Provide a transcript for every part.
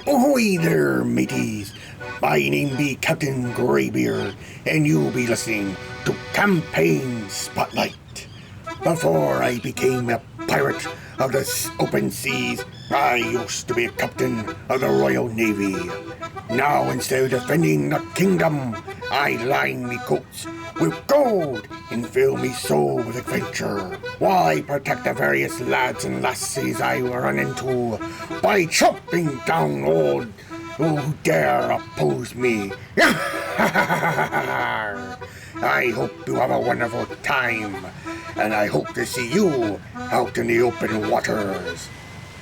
Ahoy there, mateys! My name be Captain Greybeard, and you'll be listening to Campaign Spotlight. Before I became a pirate of the open seas, I used to be a captain of the Royal Navy. Now, instead of defending the kingdom, I line me coats with gold and fill me soul with adventure, while I protect the various lads and lassies I run into by chopping down all who dare oppose me. I hope you have a wonderful time, and I hope to see you out in the open waters.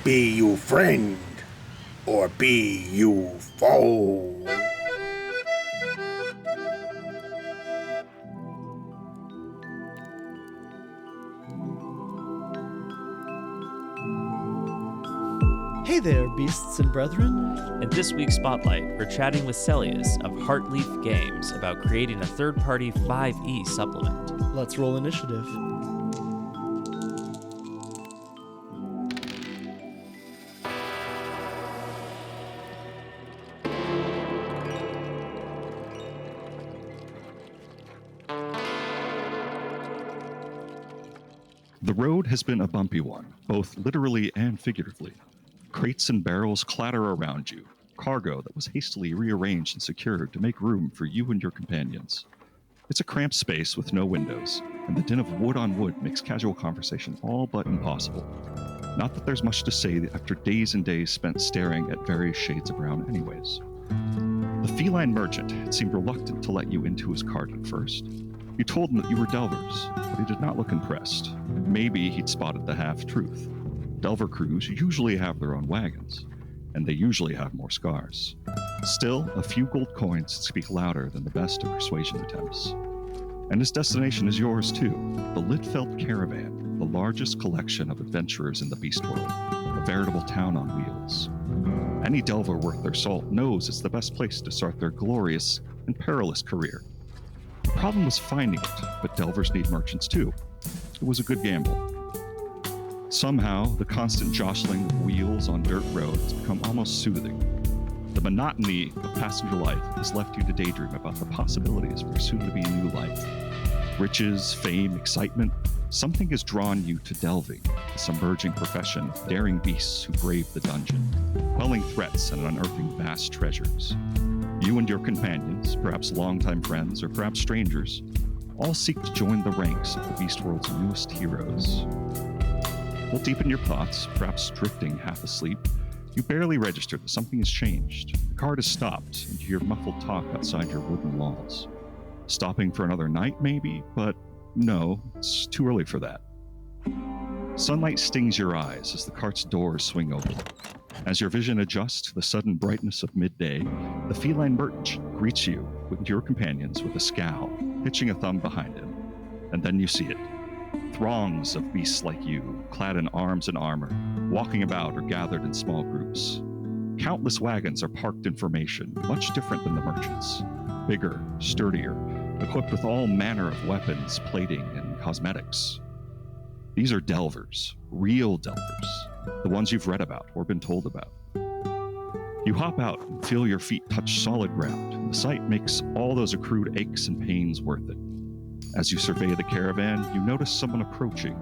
Be you friend, or be you foe. Hey there, beasts and brethren. In this week's Spotlight, we're chatting with Selius of Heartleaf Games about creating a third-party 5e supplement. Let's roll initiative. The road has been a bumpy one, both literally and figuratively. Crates and barrels clatter around you, cargo that was hastily rearranged and secured to make room for you and your companions. It's a cramped space with no windows, and the din of wood on wood makes casual conversation all but impossible. Not that there's much to say after days and days spent staring at various shades of brown anyways. The feline merchant had seemed reluctant to let you into his cart at first. You told him that you were Delvers, but he did not look impressed. Maybe he'd spotted the half-truth. Delver crews usually have their own wagons, and they usually have more scars. Still, a few gold coins speak louder than the best of persuasion attempts. And his destination is yours too, the Litfeld Caravan, the largest collection of adventurers in the Beast World, a veritable town on wheels. Any Delver worth their salt knows it's the best place to start their glorious and perilous career. The problem was finding it, but Delvers need merchants too. It was a good gamble. Somehow, the constant jostling of wheels on dirt roads has become almost soothing. The monotony of passenger life has left you to daydream about the possibilities for soon-to-be a new life. Riches, fame, excitement, something has drawn you to delving, this emerging profession of daring beasts who brave the dungeon, quelling threats and unearthing vast treasures. You and your companions, perhaps longtime friends or perhaps strangers, all seek to join the ranks of the Beast World's newest heroes. Well, deep in your thoughts, perhaps drifting half asleep, you barely register that something has changed. The cart has stopped, and you hear muffled talk outside your wooden walls. Stopping for another night, maybe? But no, it's too early for that. Sunlight stings your eyes as the cart's doors swing open. As your vision adjusts to the sudden brightness of midday, the feline merchant greets you with your companions with a scowl, pitching a thumb behind him. And then you see it. Throngs of beasts like you, clad in arms and armor, walking about or gathered in small groups. Countless wagons are parked in formation, much different than the merchants. Bigger, sturdier, equipped with all manner of weapons, plating, and cosmetics. These are Delvers, real Delvers, the ones you've read about or been told about. You hop out and feel your feet touch solid ground, and the sight makes all those accrued aches and pains worth it. As you survey the caravan, you notice someone approaching.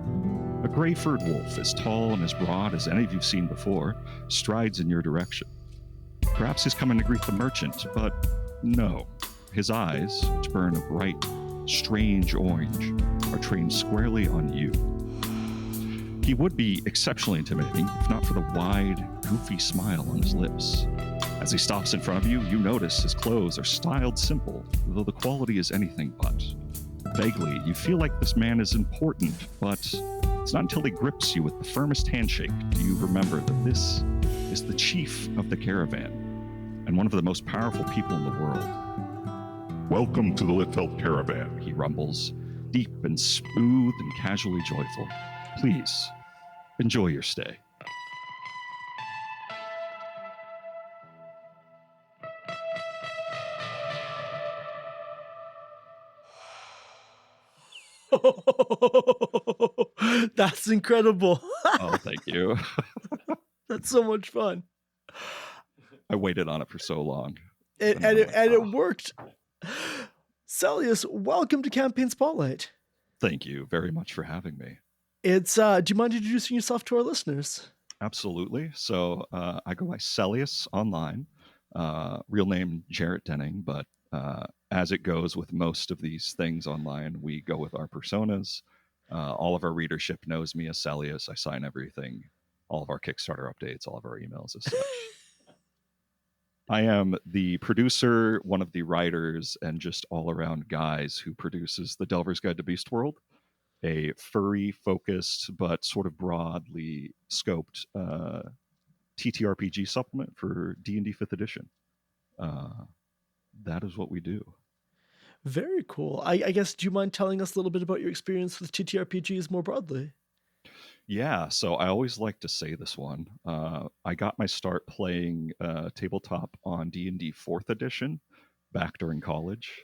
A gray-furred wolf, as tall and as broad as any of you've seen before, strides in your direction. Perhaps he's coming to greet the merchant, but no. His eyes, which burn a bright, strange orange, are trained squarely on you. He would be exceptionally intimidating, if not for the wide, goofy smile on his lips. As he stops in front of you, you notice his clothes are styled simple, though the quality is anything but. Vaguely, you feel like this man is important, but it's not until he grips you with the firmest handshake do you remember that this is the chief of the caravan, and one of the most powerful people in the world. Welcome to the Litfeld Caravan, He rumbles, deep and smooth and casually joyful. Please, enjoy your stay. That's incredible. Oh, thank you. That's so much fun. I waited on it for so long. It worked. Selius, welcome to Campaign Spotlight. Thank you very much for having me. It's do you mind introducing yourself to our listeners? Absolutely. So I go by Selius online, real name Jarrett Denning, but as it goes with most of these things online, we go with our personas. All of our readership knows me as Selius. I sign everything, all of our Kickstarter updates, all of our emails as such. I am the producer, one of the writers, and just all around guys who produces The Delver's Guide to Beast World, a furry focused but sort of broadly scoped TTRPG supplement for D&D 5th edition. That is what we do. Very cool. I guess, do you mind telling us a little bit about your experience with TTRPGs more broadly? Yeah, so I always like to say this one. I got my start playing tabletop on D&D 4th edition back during college.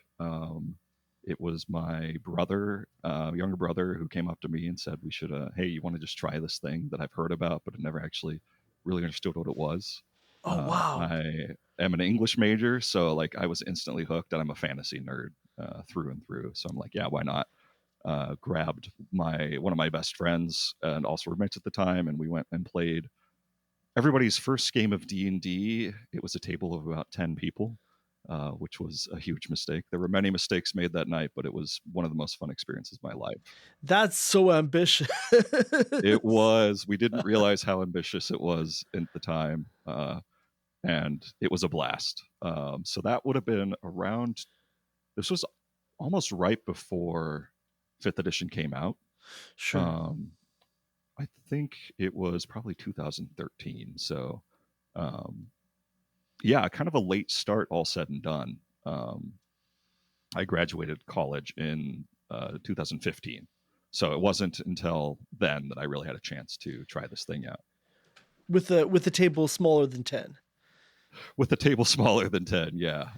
It was my brother, younger brother, who came up to me and said, "We should, hey, you want to just try this thing that I've heard about, but I never actually really understood what it was." Oh, wow. I am an English major, so like I was instantly hooked, and I'm a fantasy nerd through and through. So I'm like, yeah, why not? Grabbed one of my best friends and also roommates at the time, and we went and played everybody's first game of D&D. It was a table of about 10 people, which was a huge mistake. There were many mistakes made that night, but it was one of the most fun experiences of my life. That's so ambitious. It was. We didn't realize how ambitious it was at the time, and it was a blast. So that would have been around, this was almost right before 5th edition came out. Sure. I think it was probably 2013. So, yeah, kind of a late start, all said and done. I graduated college in 2015. So it wasn't until then that I really had a chance to try this thing out. With the table smaller than 10. With the table smaller than 10, yeah.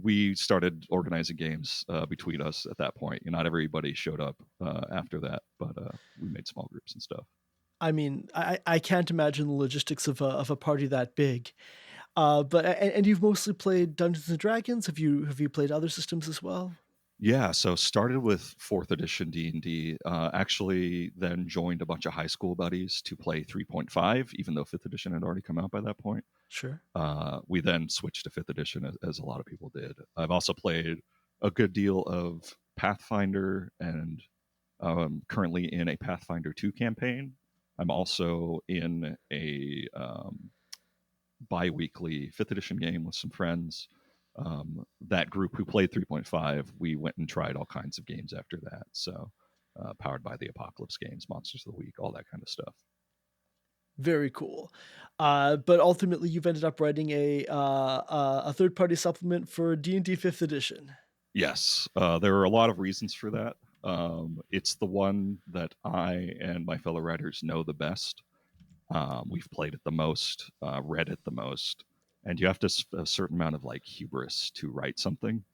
We started organizing games between us at that point. Not everybody showed up after that, but we made small groups and stuff. I mean, I can't imagine the logistics of a party that big. But you've mostly played Dungeons and Dragons. Have you played other systems as well? Yeah, so started with 4th edition D&D, actually then joined a bunch of high school buddies to play 3.5, even though 5th edition had already come out by that point. Sure. We then switched to 5th edition, as a lot of people did. I've also played a good deal of Pathfinder, and currently in a Pathfinder 2 campaign. I'm also in a bi-weekly 5th edition game with some friends. That group who played 3.5, we went and tried all kinds of games after that. So Powered by the Apocalypse games, Monsters of the Week, all that kind of stuff. Very cool. But ultimately, you've ended up writing a third-party supplement for D&D 5th edition. Yes, there are a lot of reasons for that. It's the one that I and my fellow writers know the best. We've played it the most, read it the most, and you have to a certain amount of like hubris to write something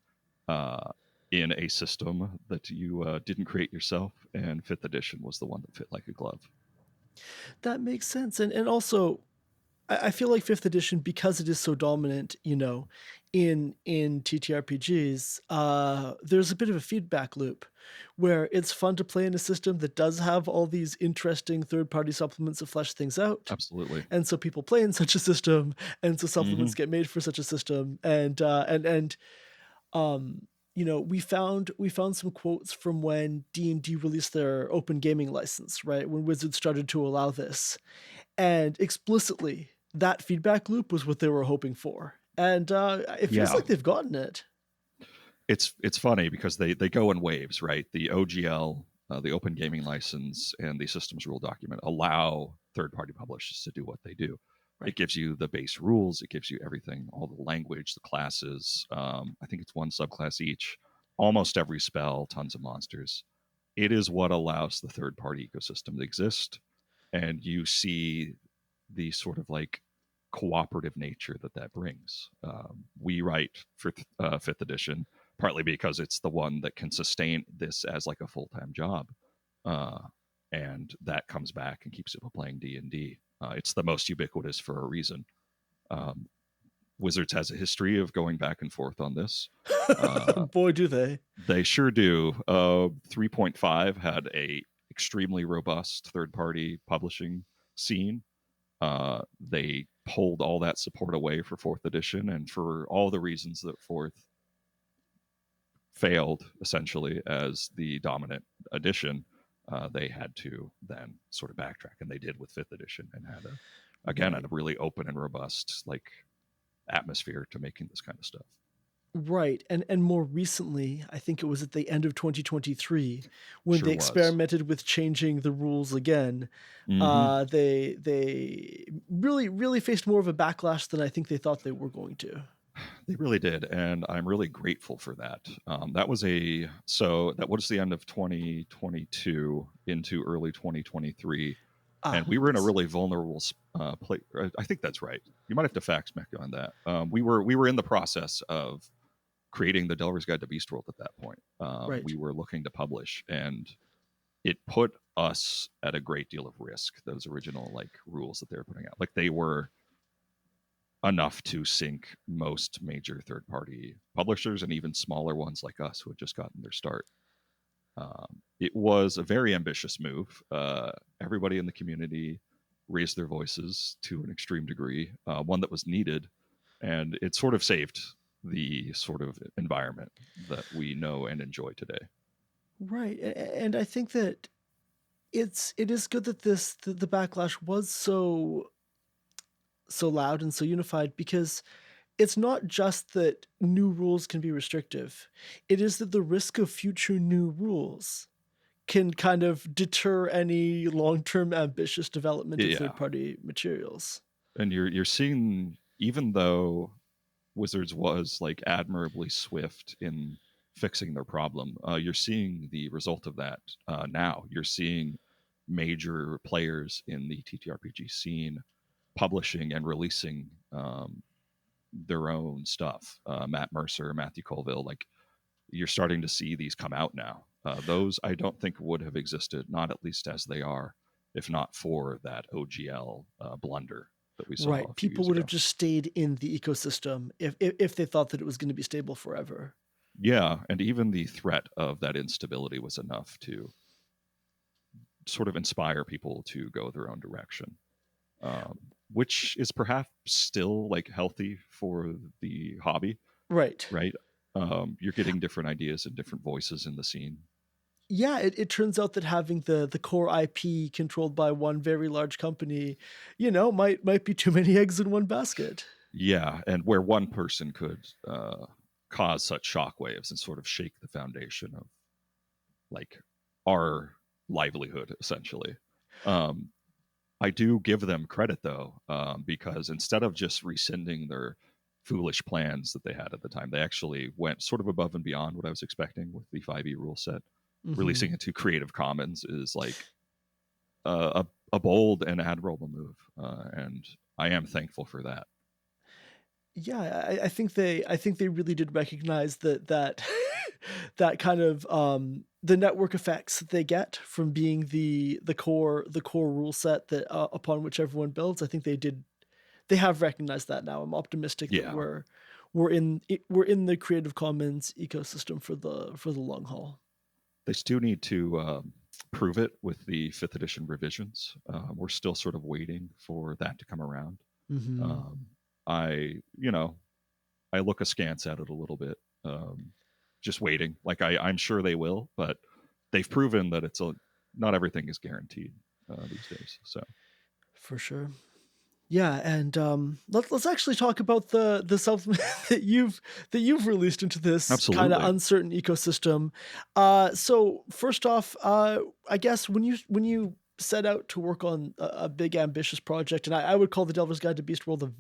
in a system that you didn't create yourself. And 5th edition was the one that fit like a glove. That makes sense, and also, I feel like 5th edition, because it is so dominant, in TTRPGs, there's a bit of a feedback loop where it's fun to play in a system that does have all these interesting third-party supplements that flesh things out. Absolutely. And so people play in such a system, and so supplements get made for such a system, and we found some quotes from when D&D released their open gaming license, right? When Wizards started to allow this, and explicitly that feedback loop was what they were hoping for, and it feels like they've gotten it. It's funny because they go in waves, right? The OGL, the open gaming license, and the systems rule document allow third-party publishers to do what they do. Right. It gives you the base rules. It gives you everything, all the language, the classes. I think it's one subclass each, almost every spell, tons of monsters. It is what allows the third-party ecosystem to exist. And you see the sort of like cooperative nature that brings. We write for 5th edition, partly because it's the one that can sustain this as like a full-time job. and that comes back and keeps people playing D&D. It's the most ubiquitous for a reason. Wizards has a history of going back and forth on this. Boy, do they. They sure do. 3.5 had a extremely robust third-party publishing scene. They pulled all that support away for 4th edition, and for all the reasons that 4th failed essentially as the dominant edition, they had to then sort of backtrack, and they did with 5th edition, and had a really open and robust atmosphere to making this kind of stuff. Right. And more recently, I think it was at the end of 2023 when Sure they was. experimented with changing the rules again. Mhm. They really faced more of a backlash than I think they thought they were going to. They really did, and I'm really grateful for that. That was the end of 2022 into early 2023, and we were in a really vulnerable place. I think that's right. You might have to fact check on that. We were in the process of creating the Delver's Guide to Beastworld at that point. Right. We were looking to publish, and it put us at a great deal of risk. Those original rules that they were putting out, they were enough to sink most major third-party publishers and even smaller ones like us who had just gotten their start. It was a very ambitious move. Everybody in the community raised their voices to an extreme degree, one that was needed, and it sort of saved the sort of environment that we know and enjoy today. Right. And I think that it is good that the backlash was so loud and so unified, because it's not just that new rules can be restrictive. It is that the risk of future new rules can kind of deter any long-term ambitious development of third-party materials. And you're seeing, even though Wizards was admirably swift in fixing their problem, you're seeing the result of that now. You're seeing major players in the TTRPG scene publishing and releasing their own stuff. Matt Mercer, Matthew Colville, you're starting to see these come out now. Those I don't think would have existed, not at least as they are, if not for that OGL blunder that we saw. Right. People would have just stayed in the ecosystem if they thought that it was going to be stable forever. Yeah, and even the threat of that instability was enough to sort of inspire people to go their own direction, which is perhaps still healthy for the hobby. Right. You're getting different ideas and different voices in the scene. Yeah, it turns out that having the core IP controlled by one very large company, might be too many eggs in one basket. Yeah, and where one person could cause such shockwaves and sort of shake the foundation of our livelihood, essentially. I do give them credit though, because instead of just rescinding their foolish plans that they had at the time, they actually went sort of above and beyond what I was expecting with the 5e rule set. Mm-hmm. Releasing it to Creative Commons is a bold and admirable move, and I am thankful for that. Yeah, I think they really did recognize that that kind of the network effects that they get from being the core rule set that upon which everyone builds. I think they have recognized that now. I'm optimistic that we're in the Creative Commons ecosystem for the long haul. They still need to prove it with the 5th edition revisions. We're still sort of waiting for that to come around. Mm-hmm. I look askance at it a little bit, just waiting. I'm sure they will, but they've proven that not everything is guaranteed these days. So for sure. Yeah, and let's actually talk about the supplement that you've released into this kind of uncertain ecosystem. So first off, I guess when you set out to work on a big ambitious project, and I would call the Delver's Guide to Beastworld a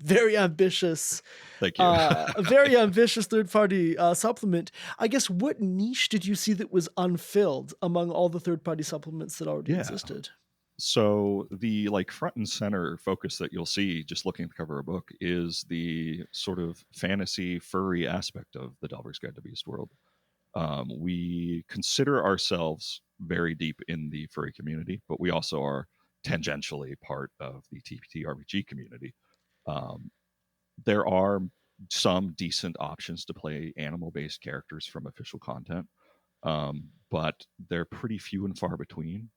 very ambitious, thank you, a very ambitious third-party supplement. I guess what niche did you see that was unfilled among all the third-party supplements that already existed? So the front and center focus that you'll see just looking at the cover of a book is the sort of fantasy furry aspect of the Delver's Guide to Beastworld. We consider ourselves very deep in the furry community, but we also are tangentially part of the TTRPG community. There are some decent options to play animal-based characters from official content, but they're pretty few and far between.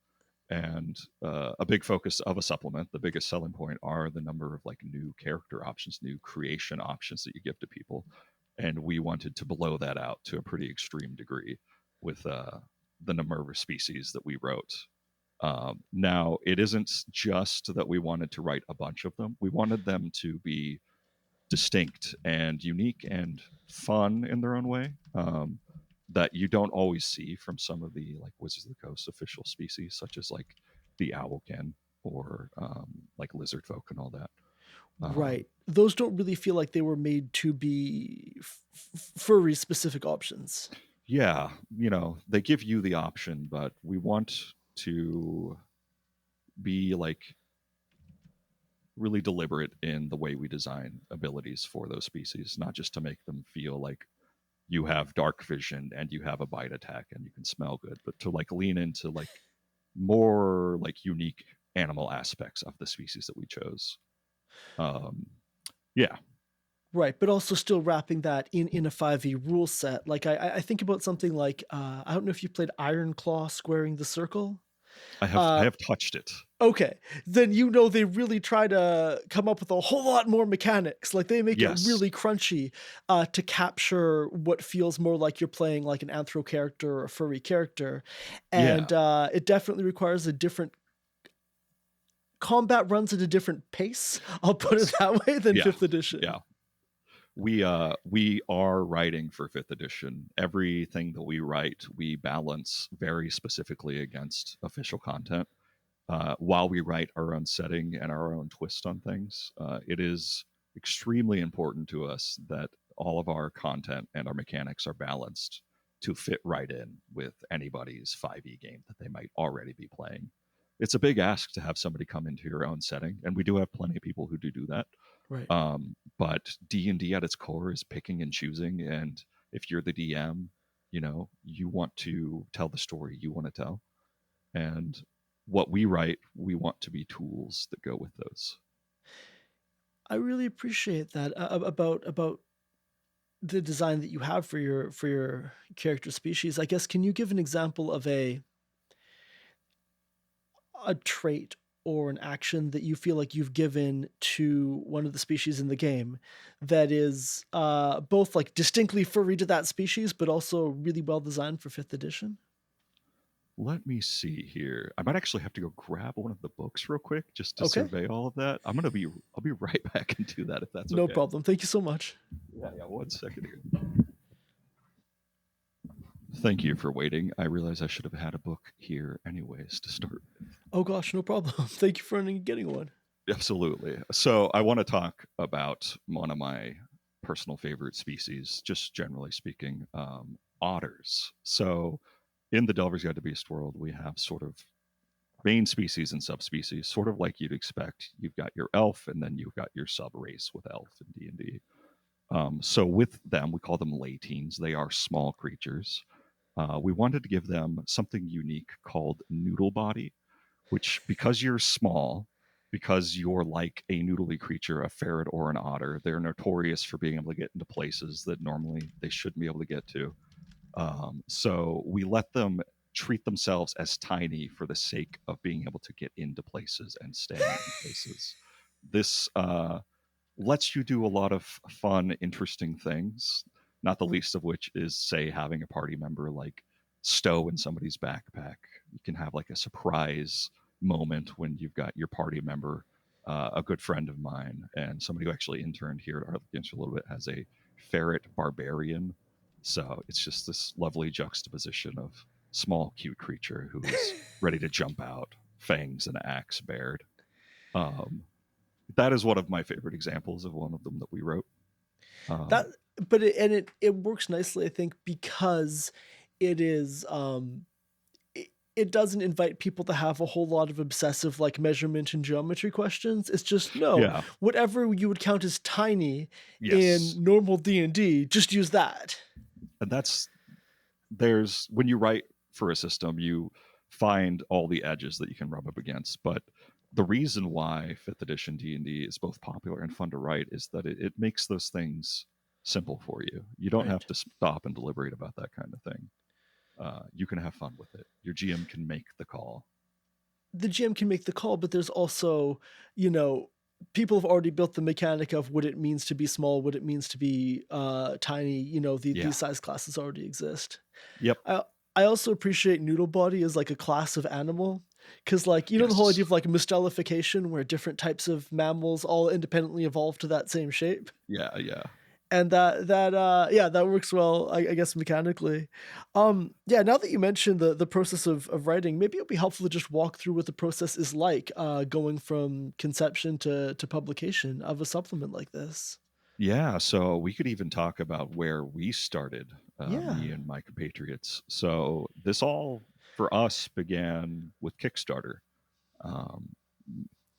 And a big focus of a supplement, the biggest selling point, are the number of like new character options, new creation options that you give to people. And we wanted to blow that out to a pretty extreme degree with the number of species that we wrote. Now, it isn't just that we wanted to write a bunch of them. We wanted them to be distinct and unique and fun in their own way, that you don't always see from some of the like Wizards of the Coast official species, such as like the owlkin or like lizard folk and all that. Right. Those don't really feel like they were made to be furry specific options. Yeah, you know, they give you the option, but we want to be like really deliberate in the way we design abilities for those species, not just to make them feel like you have dark vision and you have a bite attack and you can smell good, but to like lean into like more like unique animal aspects of the species that we chose. Yeah. Right, but also still wrapping that in a 5e rule set. Like I think about something like I don't know if you played Iron Claw Squaring the Circle. I have touched it. Okay, then you know they really try to come up with a whole lot more mechanics. Like they make Yes. it really crunchy to capture what feels more like you're playing like an anthro character or a furry character, and it definitely requires a different combat, runs at a different pace. I'll put it that way than 5th edition. Yeah. We are writing for 5th edition. Everything that we write, we balance very specifically against official content. While we write our own setting and our own twist on things, it is extremely important to us that all of our content and our mechanics are balanced to fit right in with anybody's 5e game that they might already be playing. It's a big ask to have somebody come into your own setting, and we do have plenty of people who do that. Right. But D&D at its core is picking and choosing, and if you're the DM, you know, you want to tell the story you want to tell, and what we write, we want to be tools that go with those. I really appreciate that about the design that you have for your character species. I guess, can you give an example of a trait or an action that you feel like you've given to one of the species in the game that is both like distinctly furry to that species, but also really well designed for 5th edition? Let me see here. I might actually have to go grab one of the books real quick just to survey all of that. I'll be right back and do that if that's okay. No problem. Thank you so much. Yeah, 1 second here. Thank you for waiting. I realize I should have had a book here anyways to start. Oh gosh, no problem. Thank you for getting one. Absolutely. So I want to talk about one of my personal favorite species, just generally speaking, otters. So in the Delver's Guide to Beast world, we have sort of main species and subspecies, sort of like you'd expect. You've got your elf, and then you've got your sub-race with elf in D&D. So with them, we call them latines. They are small creatures. We wanted to give them something unique called noodle body, which, because you're small, because you're like a noodly creature, a ferret or an otter, they're notorious for being able to get into places that normally they shouldn't be able to get to. So we let them treat themselves as tiny for the sake of being able to get into places and stay in places. This lets you do a lot of fun, interesting things, not the least of which is, say, having a party member like stow in somebody's backpack. You can have like a surprise moment when you've got your party member, a good friend of mine, and somebody who actually interned here at Arthur a little bit, has a ferret barbarian. So it's just this lovely juxtaposition of small, cute creature who is ready to jump out, fangs and axe bared. That is one of my favorite examples of one of them that we wrote. It works nicely, I think, because it is it doesn't invite people to have a whole lot of obsessive like measurement and geometry questions. It's just whatever you would count as tiny in normal D&D, just use that. And when you write for a system, you find all the edges that you can rub up against. But the reason why 5th edition D&D is both popular and fun to write is that it makes those things simple for you. You don't Right. have to stop and deliberate about that kind of thing. You can have fun with it. Your GM can make the call. The GM can make the call, but there's also, people have already built the mechanic of what it means to be small, what it means to be tiny. These size classes already exist. Yep. I also appreciate Noodle Body as like a class of animal, because the whole idea of like mystellification, where different types of mammals all independently evolve to that same shape. Yeah. And that works well, I guess, mechanically. Now that you mentioned the process of writing, maybe it'd be helpful to just walk through what the process is like, going from conception to publication of a supplement like this. Yeah, so we could even talk about where we started, Yeah. me and my compatriots. So this all for us began with Kickstarter. Um,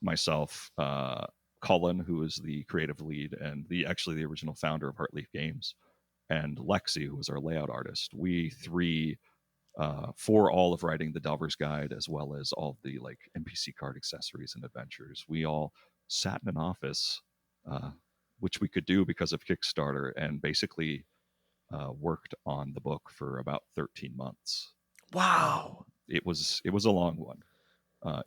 Myself, Cullen, who is the creative lead and actually the original founder of Heartleaf Games, and Lexi, who was our layout artist. We three, for all of writing the Delver's Guide as well as all the like NPC card accessories and adventures, we all sat in an office, which we could do because of Kickstarter, and basically worked on the book for about 13 months. Wow. It was a long one.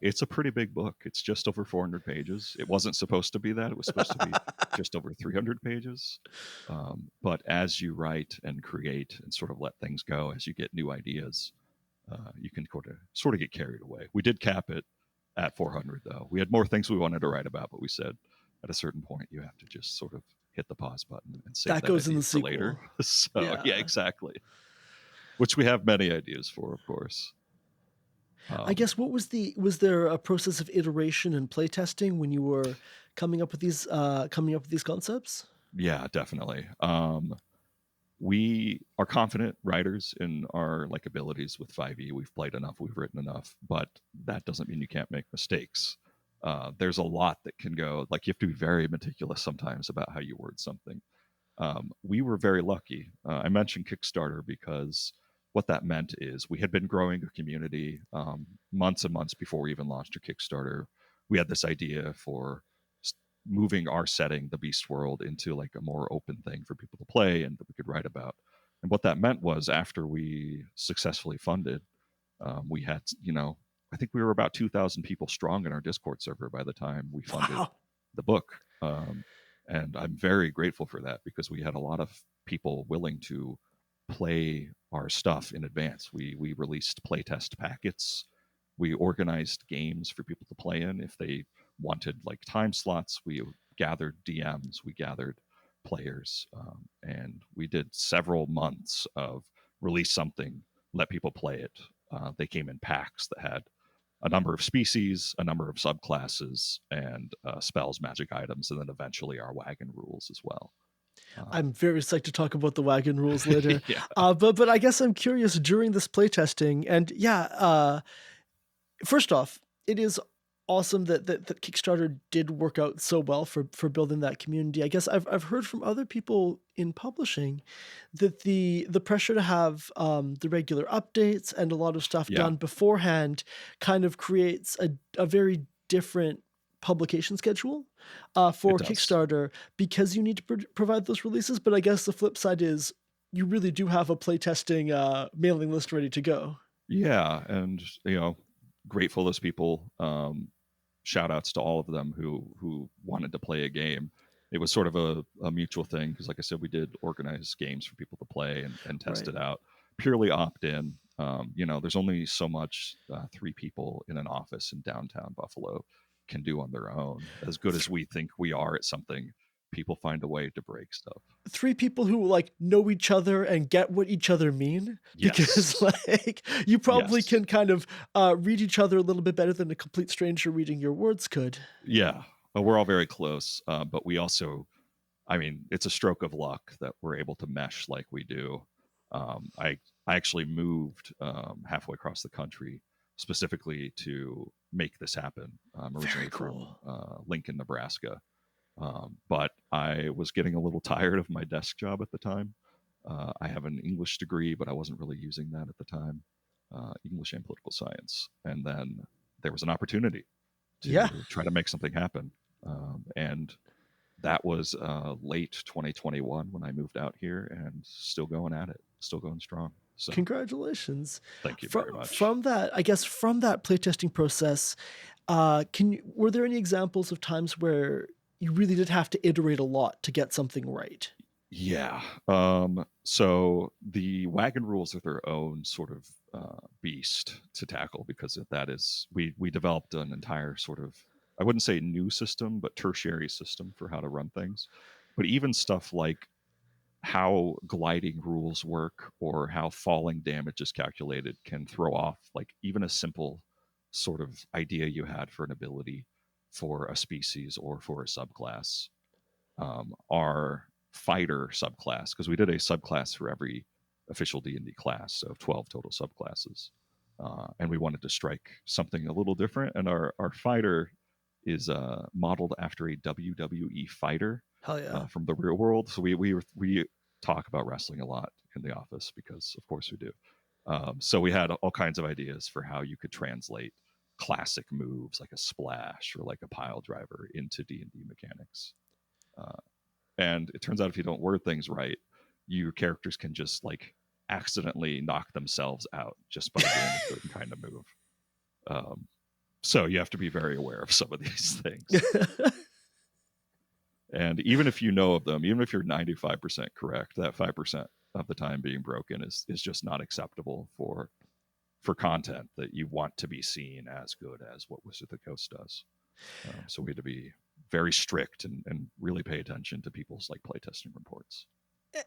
It's a pretty big book. It's just over 400 pages. It wasn't supposed to be that. It was supposed to be just over 300 pages. But as you write and create and sort of let things go, as you get new ideas, you can sort of get carried away. We did cap it at 400, though. We had more things we wanted to write about, but we said at a certain point you have to just sort of hit the pause button and save that goes in idea the for sequel. later. So Yeah. exactly. Which we have many ideas for, of course. I guess was there a process of iteration and playtesting when you were coming up with these concepts? Yeah, definitely. We are confident writers in our like abilities with 5e. We've played enough, we've written enough, but that doesn't mean you can't make mistakes. There's a lot that can go, like you have to be very meticulous sometimes about how you word something. We were very lucky. I mentioned Kickstarter because what that meant is we had been growing a community months and months before we even launched our Kickstarter. We had this idea for moving our setting, the Beast World, into like a more open thing for people to play and that we could write about. And what that meant was after we successfully funded, we had, I think we were about 2,000 people strong in our Discord server by the time we funded the book. And I'm very grateful for that because we had a lot of people willing to play our stuff in advance. We released playtest packets. We organized games for people to play in if they wanted like time slots. We gathered DMs, we gathered players, and we did several months of release something, let people play it. They came in packs that had a number of species, a number of subclasses, and spells, magic items, and then eventually our wagon rules as well. I'm very psyched to talk about the wagon rules later. Yeah. But I guess I'm curious during this playtesting, and first off, it is awesome that Kickstarter did work out so well for building that community. I guess I've heard from other people in publishing that the pressure to have the regular updates and a lot of stuff done beforehand kind of creates a very different publication schedule for Kickstarter because you need to provide those releases. But I guess the flip side is you really do have a playtesting mailing list ready to go. Yeah, and grateful those people. Shout outs to all of them who wanted to play a game. It was sort of a mutual thing because, like I said, we did organize games for people to play and test it out. Purely opt in. There's only so much 3 people in an office in downtown Buffalo can do on their own. As good as we think we are at something, people find a way to break stuff. 3 people who like know each other and get what each other mean, because like you probably can kind of read each other a little bit better than a complete stranger reading your words could. Yeah, well, we're all very close, but we also, it's a stroke of luck that we're able to mesh like we do. I actually moved halfway across the country specifically to make this happen. I'm originally from Lincoln, Nebraska. But I was getting a little tired of my desk job at the time. I have an English degree, but I wasn't really using that at the time. English and political science. And then there was an opportunity to Yeah. try to make something happen. And that was late 2021 when I moved out here, and still going at it, still going strong. So Congratulations. thank you very much. From that, I guess from that playtesting process, were there any examples of times where you really did have to iterate a lot to get something right? Yeah. So the wagon rules are their own sort of beast to tackle, because that is, we developed an entire sort of, I wouldn't say new system, but tertiary system for how to run things. But even stuff like how gliding rules work or how falling damage is calculated can throw off like even a simple sort of idea you had for an ability for a species or for a subclass. Our fighter subclass, because we did a subclass for every official D&D class, so 12 total subclasses, and we wanted to strike something a little different, and our fighter is modeled after a WWE fighter. Hell yeah. From the real world. So we talk about wrestling a lot in the office, because of course we do. So we had all kinds of ideas for how you could translate classic moves like a splash or like a pile driver into D&D mechanics. And it turns out if you don't word things right, your characters can just like accidentally knock themselves out just by doing a certain kind of move. So you have to be very aware of some of these things. And even if you know of them, even if you're 95% correct, that 5% of the time being broken is just not acceptable for content that you want to be seen as good as what Wizard of the Coast does. So we had to be very strict and really pay attention to people's like playtesting reports.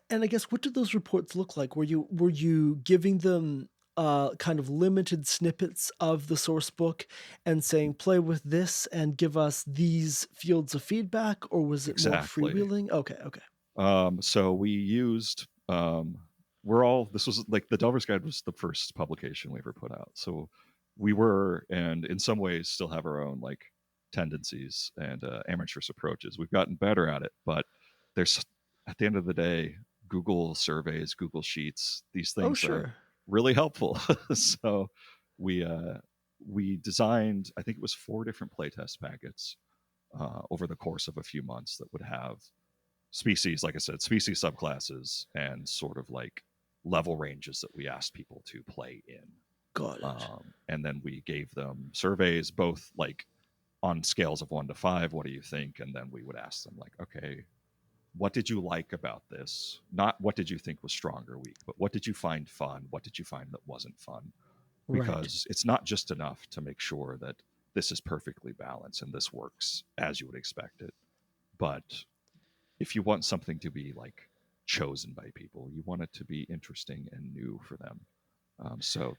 And I guess, what did those reports look like? Were you giving them kind of limited snippets of the source book and saying, play with this and give us these fields of feedback, or was it more freewheeling? Okay. So we used this was like the Delver's Guide was the first publication we ever put out. So we were, and in some ways still have our own like tendencies and amateurish approaches. We've gotten better at it, but there's, at the end of the day, Google surveys, Google Sheets, these things are really helpful. So we designed, I think it was 4 different playtest packets over the course of a few months that would have species, like I said, species subclasses and sort of like level ranges that we asked people to play in. Got it. And then we gave them surveys, both like on scales of 1 to 5, what do you think? And then we would ask them like, okay, what did you like about this? Not what did you think was strong or weak, but what did you find fun? What did you find that wasn't fun? Because it's not just enough to make sure that this is perfectly balanced and this works as you would expect it. But if you want something to be like chosen by people, you want it to be interesting and new for them. So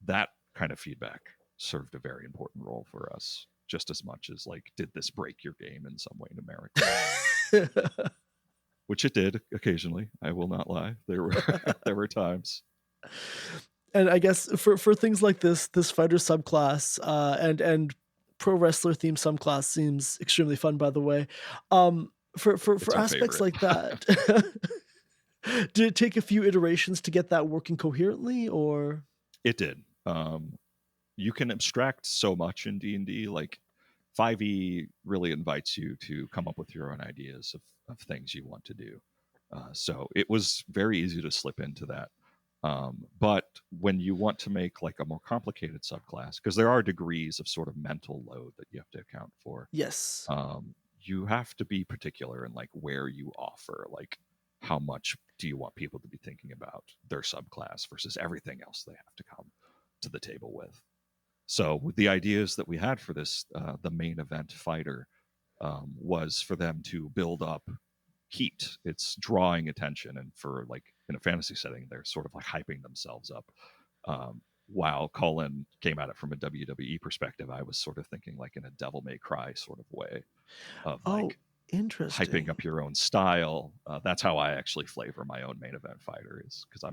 that kind of feedback served a very important role for us, just as much as like, did this break your game in some way numerically? Which it did occasionally. I will not lie. There were times. And I guess for things like this fighter subclass and pro wrestler themed subclass seems extremely fun, by the way. For aspects favorite. like that, did it take a few iterations to get that working coherently, or? It did. You can abstract so much in D&D. Like 5e really invites you to come up with your own ideas of things you want to do. So it was very easy to slip into that. But when you want to make like a more complicated subclass, because there are degrees of sort of mental load that you have to account for. Yes. You have to be particular in like where you offer, like how much do you want people to be thinking about their subclass versus everything else they have to come to the table with. So with the ideas that we had for this, the main event fighter was for them to build up heat. It's drawing attention, and for like in a fantasy setting, they're sort of like hyping themselves up. While Colin came at it from a WWE perspective, I was sort of thinking like in a Devil May Cry sort of way of like interesting, hyping up your own style. That's how I actually flavor my own main event fighter, is because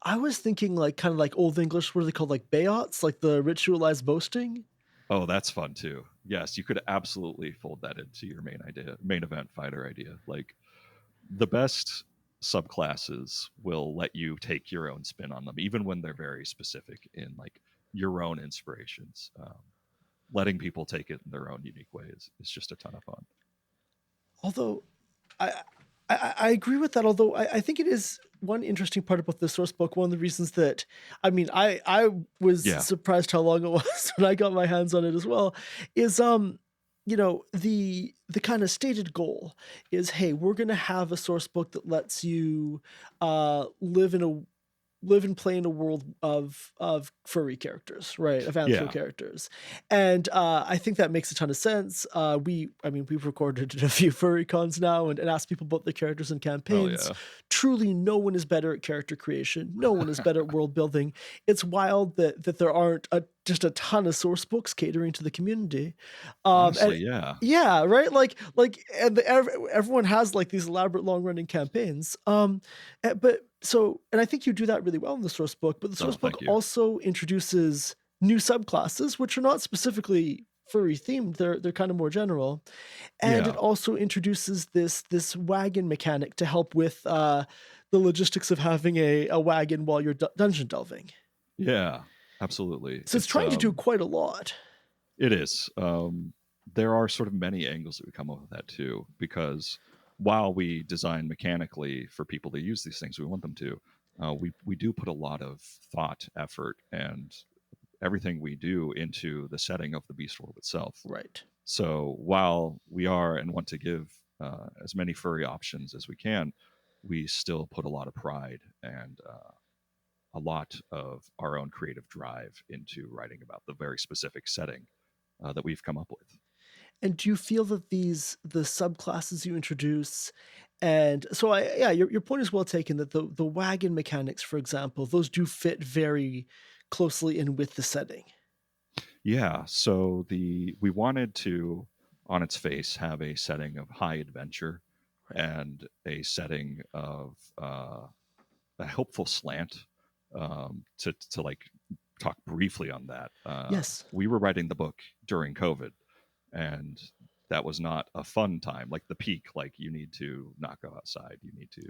I was thinking like kind of like Old English, what are they called, like Bayots, like the ritualized boasting. Oh, that's fun too. Yes, you could absolutely fold that into your main event fighter idea. Like the best subclasses will let you take your own spin on them, even when they're very specific in like your own inspirations. Letting people take it in their own unique way is just a ton of fun. Although I agree with that. Although I think it is one interesting part about the source book. One of the reasons that, I mean, I was surprised how long it was when I got my hands on it as well, is you know, the kind of stated goal is, hey, we're going to have a source book that lets you live and play in a world of furry characters, right? Of anthro characters. And I think that makes a ton of sense. We've recorded a few furry cons now and asked people about their characters and campaigns. Oh, yeah. Truly, no one is better at character creation. No one is better at world building. It's wild that there aren't just a ton of source books catering to the community. Honestly, yeah, right. Everyone has like these elaborate long running campaigns. And I think you do that really well in the source book, but the source book also introduces new subclasses, which are not specifically furry themed. They're kind of more general. And it also introduces this wagon mechanic to help with the logistics of having a wagon while you're dungeon delving. Yeah, absolutely. So it's trying to do quite a lot. It is. There are sort of many angles that we come up with that too, because while we design mechanically for people to use these things, we want them to, we do put a lot of thought, effort, and everything we do into the setting of the beast world itself. Right. So while we are and want to give as many furry options as we can, we still put a lot of pride and a lot of our own creative drive into writing about the very specific setting that we've come up with. And do you feel that the subclasses you introduce, and so your point is well taken, that the wagon mechanics, for example, those do fit very closely in with the setting. Yeah, so we wanted to, on its face, have a setting of high adventure and a setting of a helpful slant. To like talk briefly on that. Yes, we were writing the book during COVID. And that was not a fun time, like the peak, like you need to not go outside. You need to,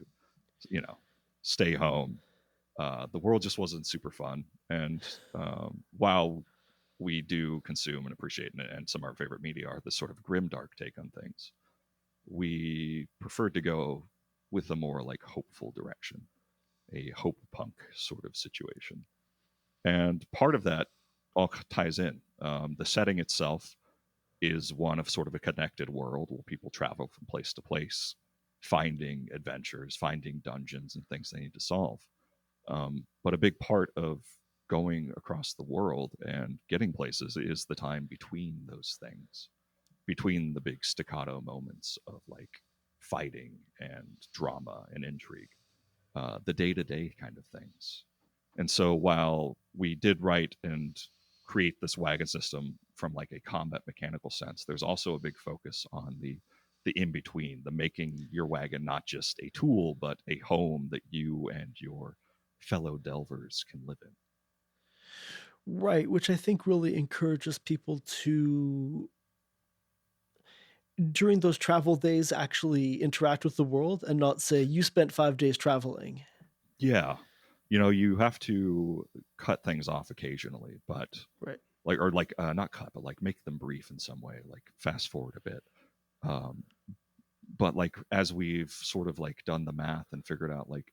stay home. The world just wasn't super fun. And while we do consume and appreciate, and some of our favorite media are this sort of grim, dark take on things, we preferred to go with a more like hopeful direction, a hope punk sort of situation. And part of that all ties in. The setting itself is one of sort of a connected world where people travel from place to place, finding adventures, finding dungeons and things they need to solve. But a big part of going across the world and getting places is the time between those things, between the big staccato moments of like fighting and drama and intrigue, the day-to-day kind of things. And so while we did write and create this wagon system from like a combat mechanical sense, there's also a big focus on the in-between, the making your wagon not just a tool, but a home that you and your fellow delvers can live in. Right, which I think really encourages people to, during those travel days, actually interact with the world and not say, you spent 5 days traveling. Yeah. You have to cut things off occasionally, but right. Not cut, but like make them brief in some way, like fast forward a bit. But like, as we've sort of like done the math and figured out like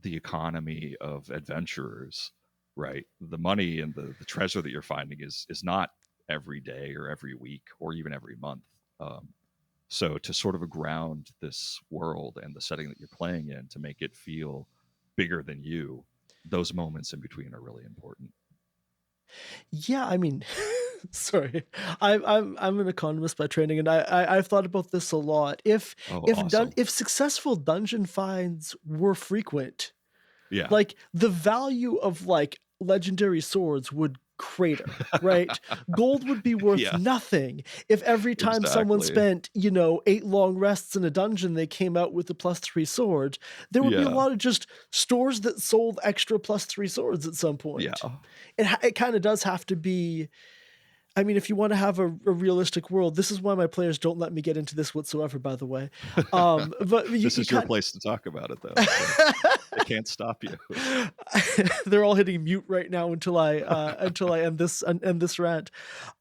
the economy of adventurers, right? The money and the treasure that you're finding is not every day or every week or even every month. So to sort of ground this world and the setting that you're playing in to make it feel bigger than you, those moments in between are really important. Yeah, I mean, sorry, I'm an economist by training, and I've thought about this a lot. If awesome. If successful dungeon finds were frequent, yeah, like the value of like legendary swords would crater, right? Gold would be worth nothing if every time someone spent 8 long rests in a dungeon they came out with a +3 sword. There would be a lot of just stores that sold extra +3 swords at some point. It kind of does have to be, I mean, if you want to have a realistic world, this is why my players don't let me get into this whatsoever, by the way. But This is your place to talk about it, though. So they can't stop you. They're all hitting mute right now until I end this rant.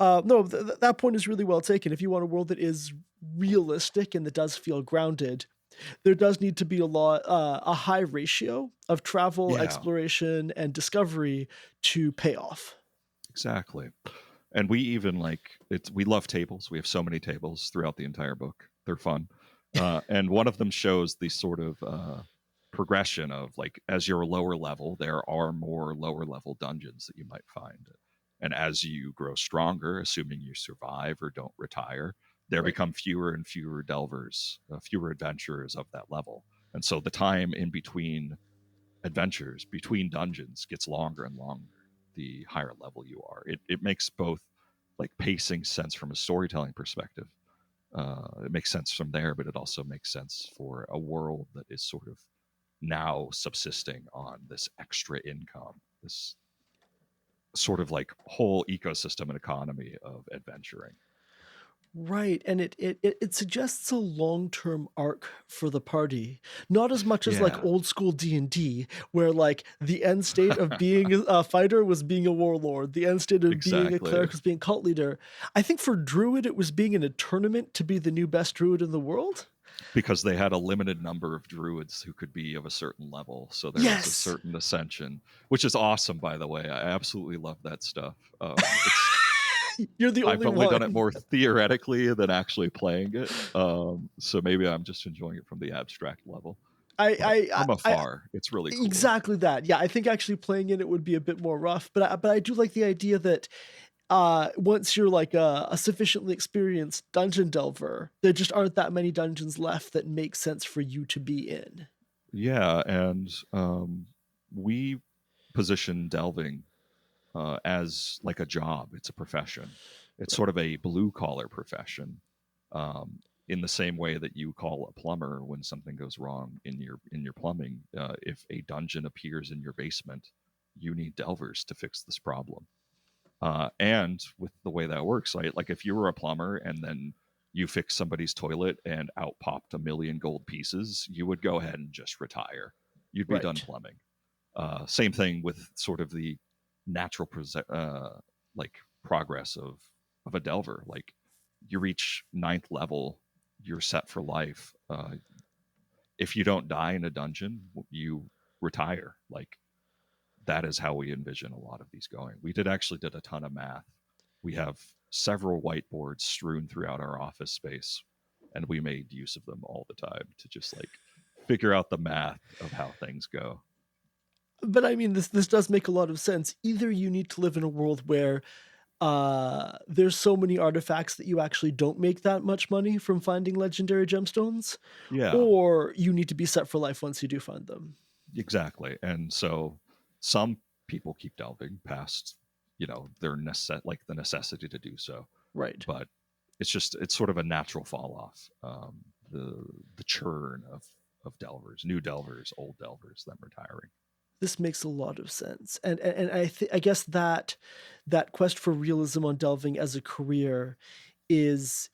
No, that point is really well taken. If you want a world that is realistic and that does feel grounded, there does need to be a high ratio of travel, Yeah. exploration, and discovery to pay off. Exactly. And we even we love tables. We have so many tables throughout the entire book. They're fun. And one of them shows the sort of progression of like, as you're a lower level, there are more lower level dungeons that you might find. And as you grow stronger, assuming you survive or don't retire, there Right. become fewer and fewer delvers, fewer adventurers of that level. And so the time in between adventures, between dungeons, gets longer and longer the higher level you are. It makes both like pacing sense from a storytelling perspective. It makes sense from there, but it also makes sense for a world that is sort of now subsisting on this extra income, this sort of like whole ecosystem and economy of adventuring. Right, and it suggests a long-term arc for the party, not as much as like Yeah. old school D&D, where like the end state of being a fighter was being a warlord, the end state of being a Exactly. cleric was being cult leader. I think for druid it was being in a tournament to be the new best druid in the world. Because they had a limited number of druids who could be of a certain level, so there was a Yes. certain ascension, which is awesome, by the way. I absolutely love that stuff. You're the only I've only one. done it more theoretically than actually playing it, so maybe I'm just enjoying it from the abstract level. From afar, it's really cool. Exactly that. Yeah, I think actually playing in it would be a bit more rough, but I do like the idea that once you're like a sufficiently experienced dungeon delver, there just aren't that many dungeons left that make sense for you to be in. Yeah, and we position delving as like a job. It's a profession. It's sort of a blue collar profession, in the same way that you call a plumber when something goes wrong in your plumbing. If a dungeon appears in your basement, you need delvers to fix this problem. And with the way that works, right? Like if you were a plumber and then you fix somebody's toilet and out popped 1,000,000 gold pieces, you would go ahead and just retire. You'd be done Right. plumbing. Same thing with sort of the natural like progress of a delver. Like you reach 9th level, you're set for life. If you don't die in a dungeon, you retire. Like that is how we envision a lot of these going. We did a ton of math. We have several whiteboards strewn throughout our office space, and we made use of them all the time to just like figure out the math of how things go. But I mean, this does make a lot of sense. Either you need to live in a world where there's so many artifacts that you actually don't make that much money from finding legendary gemstones, Yeah, or you need to be set for life once you do find them. exactly. And so some people keep delving past, their like the necessity to do so. Right. But it's sort of a natural fall off. The churn of delvers, new delvers, old delvers, them retiring. This makes a lot of sense, and I guess that quest for realism on delving as a career is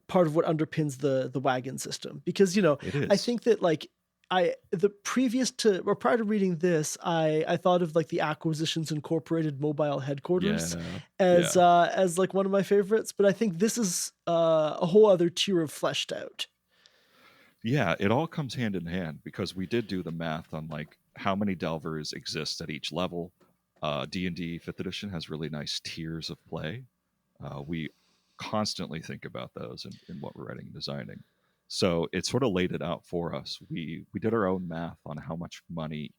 part of what underpins the wagon system, because It is. I think that like prior to reading this, I thought of like the Acquisitions Incorporated mobile headquarters as like one of my favorites, but I think this is a whole other tier of fleshed out. Yeah, it all comes hand in hand because we did do the math on like how many delvers exist at each level. D&D 5th edition has really nice tiers of play. We constantly think about those in what we're writing and designing. So it sort of laid it out for us. We did our own math on how much money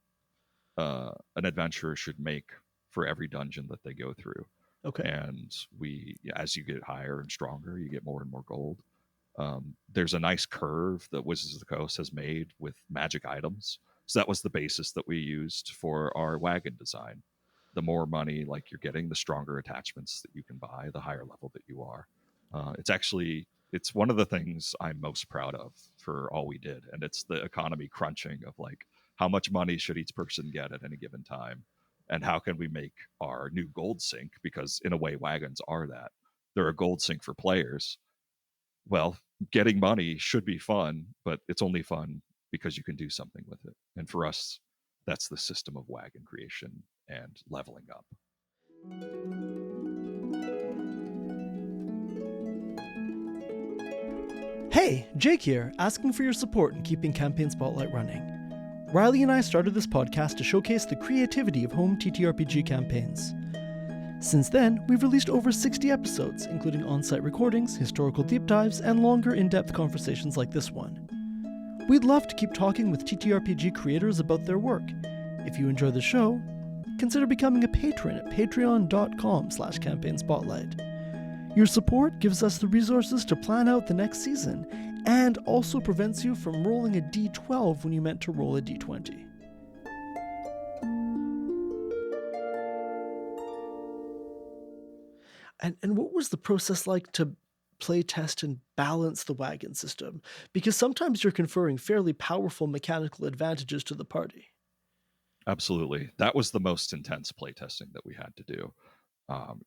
an adventurer should make for every dungeon that they go through. Okay. And as you get higher and stronger, you get more and more gold. There's a nice curve that Wizards of the Coast has made with magic items. So that was the basis that we used for our wagon design. The more money like you're getting, the stronger attachments that you can buy, the higher level that you are. It's one of the things I'm most proud of for all we did. And it's the economy crunching of like, how much money should each person get at any given time? And how can we make our new gold sink? Because in a way, wagons are that. they're a gold sink for players. Well, getting money should be fun, but it's only fun because you can do something with it. And for us, that's the system of wagon creation and leveling up. Hey, Jake here, asking for your support in keeping Campaign Spotlight running. Riley and I started this podcast to showcase the creativity of home TTRPG campaigns. Since then, we've released over 60 episodes, including on-site recordings, historical deep dives, and longer in-depth conversations like this one. We'd love to keep talking with TTRPG creators about their work. If you enjoy the show, consider becoming a patron at patreon.com/campaignspotlight. Your support gives us the resources to plan out the next season, and also prevents you from rolling a d12 when you meant to roll a d20. And what was the process like to play test and balance the wagon system? Because sometimes you're conferring fairly powerful mechanical advantages to the party. Absolutely. That was the most intense playtesting that we had to do.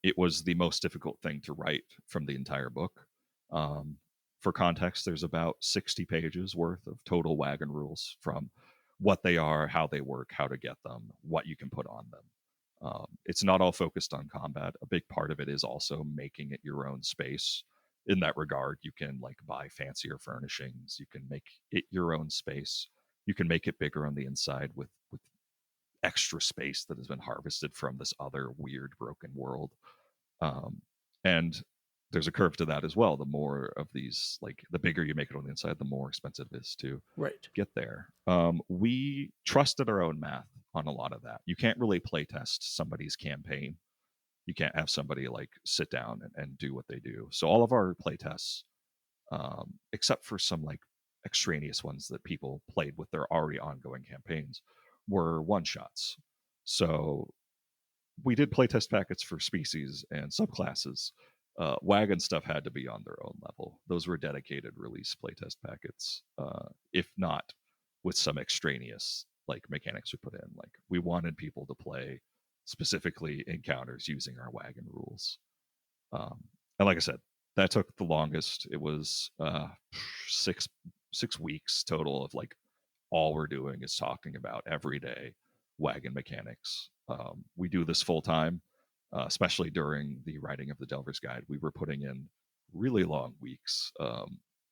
It was the most difficult thing to write from the entire book. For context, there's about 60 pages worth of total wagon rules, from what they are, how they work, how to get them, what you can put on them. It's not all focused on combat. A big part of it is also making it your own space. In that regard, you can like buy fancier furnishings. You can make it your own space. You can make it bigger on the inside with extra space that has been harvested from this other weird broken world. And there's a curve to that as well. The more of these, like the bigger you make it on the inside, the more expensive it is to get there. We trusted our own math on a lot of that. You can't really play test somebody's campaign. You can't have somebody like sit down and do what they do. So all of our play tests, except for some like extraneous ones that people played with their already ongoing campaigns, were one shots. So we did playtest packets for species and subclasses. Wagon stuff had to be on their own level. Those were dedicated release playtest packets, if not with some extraneous like mechanics we put in. Like we wanted people to play specifically encounters using our wagon rules. And like I said, that took the longest. It was 6 weeks total of like all we're doing is talking about everyday wagon mechanics. We do this full time, especially during the writing of the Delver's Guide. We were putting in really long weeks,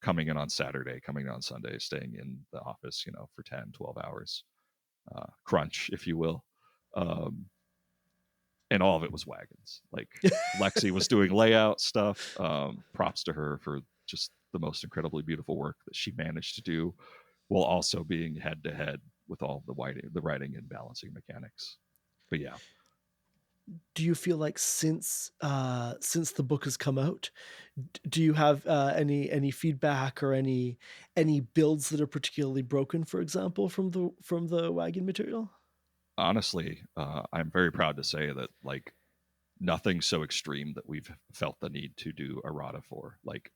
coming in on Saturday, coming in on Sunday, staying in the office, for 10, 12 hours, crunch, if you will. And all of it was wagons. Like Lexi was doing layout stuff. Props to her for just the most incredibly beautiful work that she managed to do, while also being head to head with all the writing and balancing mechanics. But yeah. Do you feel like since the book has come out, do you have any feedback or any builds that are particularly broken, for example, from the wagon material? Honestly, I'm very proud to say that like nothing so extreme that we've felt the need to do errata for. Like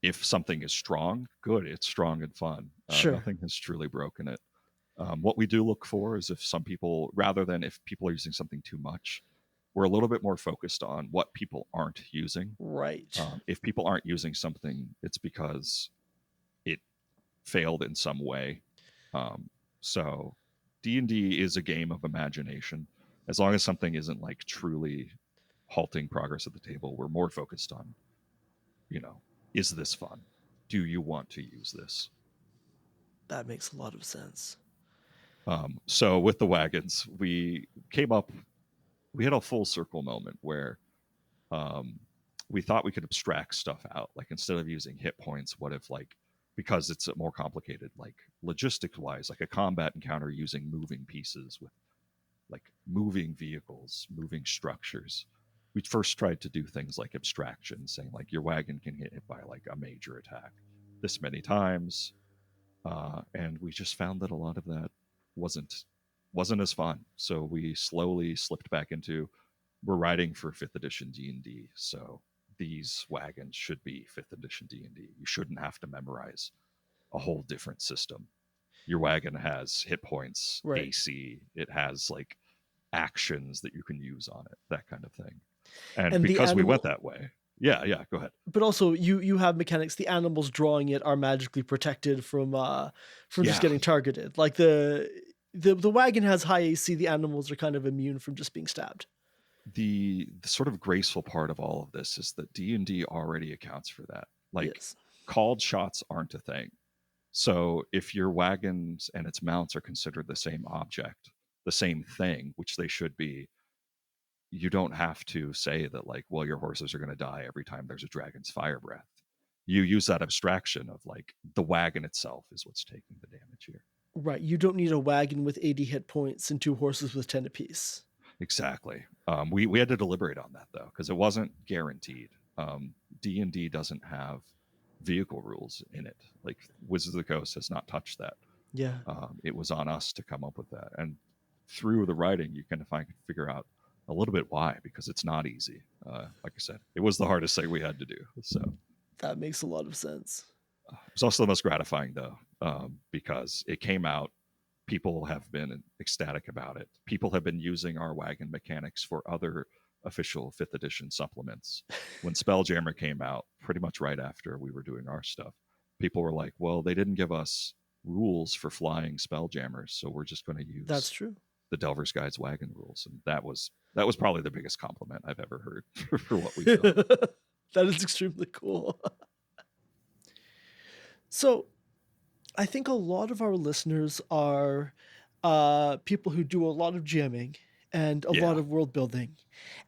if something is strong, good, it's strong and fun. Sure. Nothing has truly broken it. What we do look for is if rather than if people are using something too much, we're a little bit more focused on what people aren't using. Right. If people aren't using something, it's because it failed in some way. So D&D is a game of imagination. As long as something isn't like truly halting progress at the table, we're more focused on, is this fun? Do you want to use this? That makes a lot of sense. So with the wagons, we had a full circle moment where we thought we could abstract stuff out. Like instead of using hit points, what if like, because it's more complicated, like logistics wise, like a combat encounter using moving pieces with like moving vehicles, moving structures. We first tried to do things like abstraction, saying like your wagon can get hit by like a major attack this many times. And we just found that a lot of that wasn't as fun. So we slowly slipped back into, we're writing for 5th edition D&D. So these wagons should be 5th edition D&D. You shouldn't have to memorize a whole different system. Your wagon has hit points, right. AC, it has like actions that you can use on it, that kind of thing. And because we went that way, Yeah, go ahead. But also, you have mechanics. The animals drawing it are magically protected from just getting targeted. Like the wagon has high AC. The animals are kind of immune from just being stabbed. The sort of graceful part of all of this is that D&D already accounts for that. Like, Yes. called shots aren't a thing. So if your wagons and its mounts are considered the same object, the same thing, which they should be, you don't have to say that, like, well, your horses are going to die every time there's a dragon's fire breath. You use that abstraction of, like, the wagon itself is what's taking the damage here. Right. You don't need a wagon with 80 hit points and 2 horses with 10 apiece. Exactly. We had to deliberate on that, though, because it wasn't guaranteed. D&D doesn't have vehicle rules in it. Like, Wizards of the Coast has not touched that. Yeah. It was on us to come up with that. And through the writing, you kind of figure out a little bit why, because it's not easy. Like I said, it was the hardest thing we had to do. So that makes a lot of sense. it was also the most gratifying, though, because it came out. People have been ecstatic about it. People have been using our wagon mechanics for other official 5th edition supplements. When Spelljammer came out, pretty much right after we were doing our stuff, people were like, well, they didn't give us rules for flying Spelljammers, so we're just going to use That's true. the Delver's Guide's wagon rules. And that was probably the biggest compliment I've ever heard for what we've done. That is extremely cool. So I think a lot of our listeners are people who do a lot of GMing and a lot of world building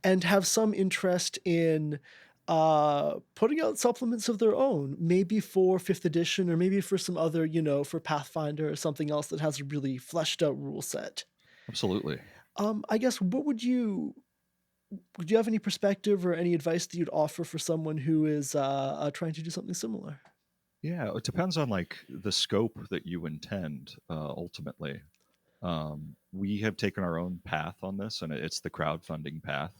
and have some interest in putting out supplements of their own, maybe for 5th edition or maybe for some other, for Pathfinder or something else that has a really fleshed out rule set. Absolutely. I guess, would you have any perspective or any advice that you'd offer for someone who is trying to do something similar? Yeah, it depends on, like, the scope that you intend, ultimately. We have taken our own path on this, and it's the crowdfunding path.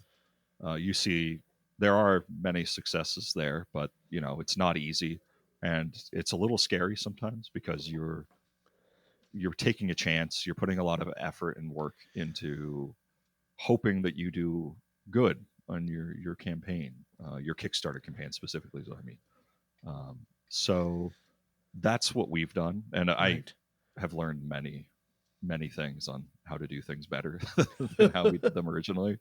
You see, there are many successes there, but, it's not easy, and it's a little scary sometimes because you're taking a chance. You're putting a lot of effort and work into hoping that you do good on your campaign, your Kickstarter campaign specifically is what I mean. So that's what we've done, and I have learned many things on how to do things better than how we did them originally,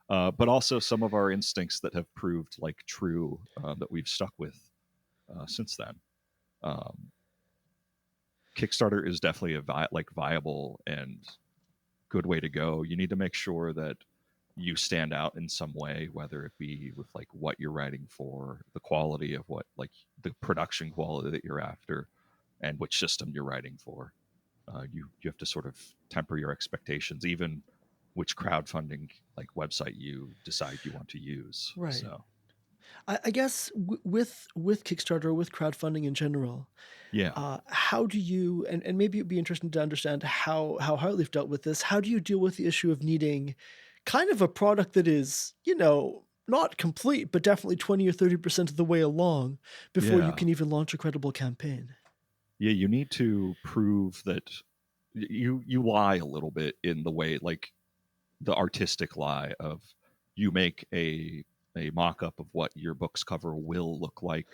but also some of our instincts that have proved, like, true, that we've stuck with since then. Kickstarter is definitely a viable and good way to go. You need to make sure that you stand out in some way, whether it be with, like, what you're writing for, the quality of what, like, the production quality that you're after, and which system you're writing for. You have to sort of temper your expectations, even which crowdfunding, like, website you decide you want to use. Right. So I guess with Kickstarter, with crowdfunding in general, how do you, and maybe it'd be interesting to understand how Heartleaf dealt with this. How do you deal with the issue of needing kind of a product that is, not complete, but definitely 20 or 30% of the way along before you can even launch a credible campaign? Yeah, you need to prove that you lie a little bit in the way, like, the artistic lie of, you make a mock-up of what your book's cover will look like.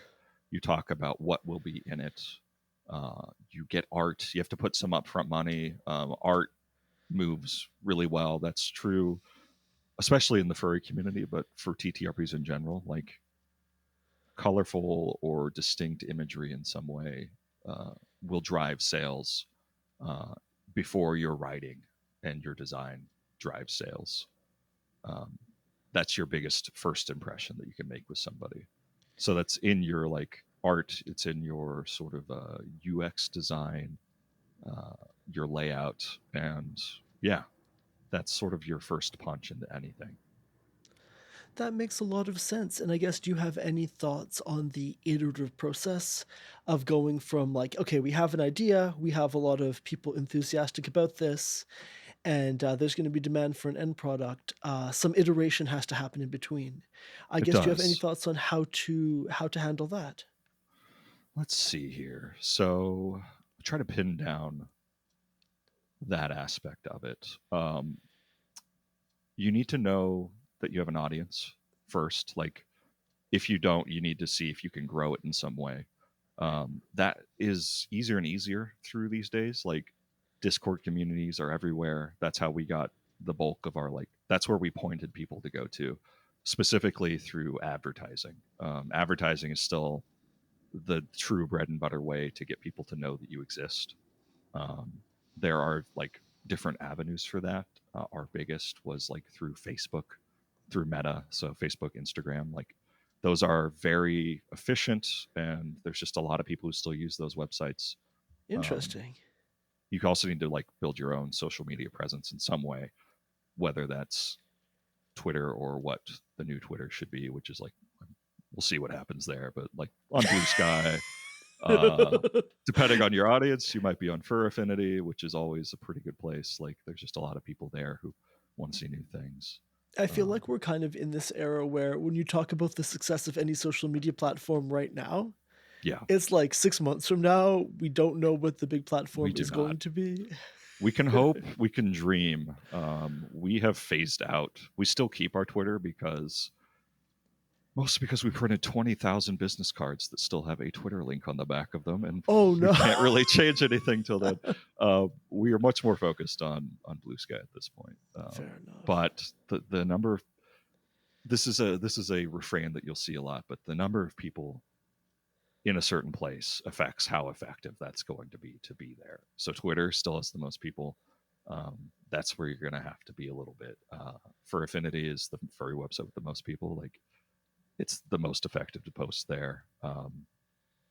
You talk about what will be in it. You get art. You have to put some upfront money. Art moves really well. That's true, especially in the furry community, but for TTRPs in general, like, colorful or distinct imagery in some way will drive sales before your writing and your design drives sales. That's your biggest first impression that you can make with somebody. So that's in your, like, art. It's in your sort of UX design, your layout, and that's sort of your first punch into anything. That makes a lot of sense. And I guess, do you have any thoughts on the iterative process of going from, like, okay, we have an idea, we have a lot of people enthusiastic about this, and there's going to be demand for an end product. Some iteration has to happen in between. I guess, do you have any thoughts on how to handle that? Let's see here. So try to pin down that aspect of it. You need to know that you have an audience first. Like, If you don't, you need to see if you can grow it in some way. That is easier and easier through these days. Like Discord communities are everywhere. That's how we got the bulk of our that's where we pointed people to go to, specifically through advertising. Advertising is still the true bread and butter way to get people to know that you exist. Um, there are different avenues for that. Our biggest was through Facebook, through Meta, so Facebook, Instagram, those are very efficient, and there's just a lot of people who still use those websites. Interesting. You also need to build your own social media presence in some way, whether that's Twitter or what the new Twitter should be, which is we'll see what happens there. But on Blue Sky, depending on your audience, you might be on Fur Affinity, which is always a pretty good place. There's just a lot of people there who want to see new things. I feel like we're kind of in this era where when you talk about the success of any social media platform right now, yeah, it's 6 months from now, we don't know what the big platform is going not. to be. We can hope, we can dream. We have phased out. We still keep our Twitter mostly because we printed 20,000 business cards that still have a Twitter link on the back of them, and we can't really change anything till then. We are much more focused on Blue Sky at this point. Fair enough. But the number of this is a refrain that you'll see a lot, but the number of people in a certain place affects how effective that's going to be there. So Twitter still has the most people. That's where you're going to have to be a little bit. Fur Affinity is the furry website with the most people. It's the most effective to post there.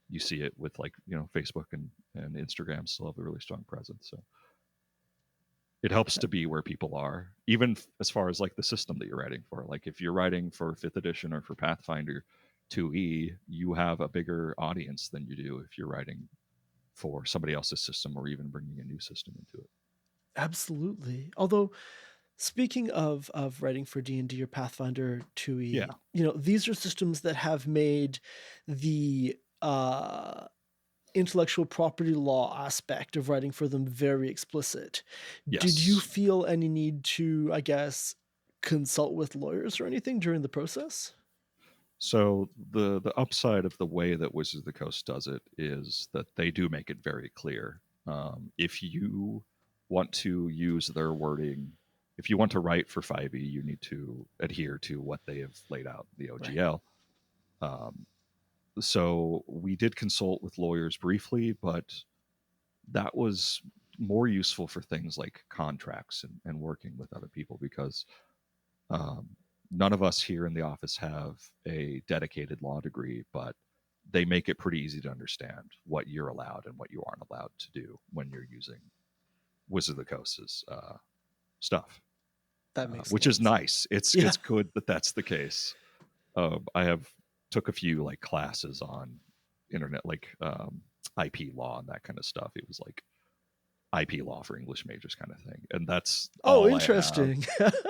You see it with Facebook and Instagram still have a really strong presence. So it helps to be where people are, even as far as the system that you're writing for. If you're writing for 5th edition or for Pathfinder 2E, you have a bigger audience than you do if you're writing for somebody else's system or even bringing a new system into it. Absolutely. Although, speaking of writing for D&D or Pathfinder 2E, these are systems that have made the intellectual property law aspect of writing for them very explicit. Yes. Did you feel any need to, I guess, consult with lawyers or anything during the process? So the upside of the way that Wizards of the Coast does it is that they do make it very clear. If you want to use their wording, if you want to write for 5e, you need to adhere to what they have laid out in the OGL. Right. So we did consult with lawyers briefly, but that was more useful for things like contracts and working with other people, because none of us here in the office have a dedicated law degree, but they make it pretty easy to understand what you're allowed and what you aren't allowed to do when you're using Wizards of the Coast's stuff. That makes which sense. Is nice. It's good that that's the case. I took a few classes on internet, IP law and that kind of stuff. It was IP law for English majors kind of thing, and that's interesting.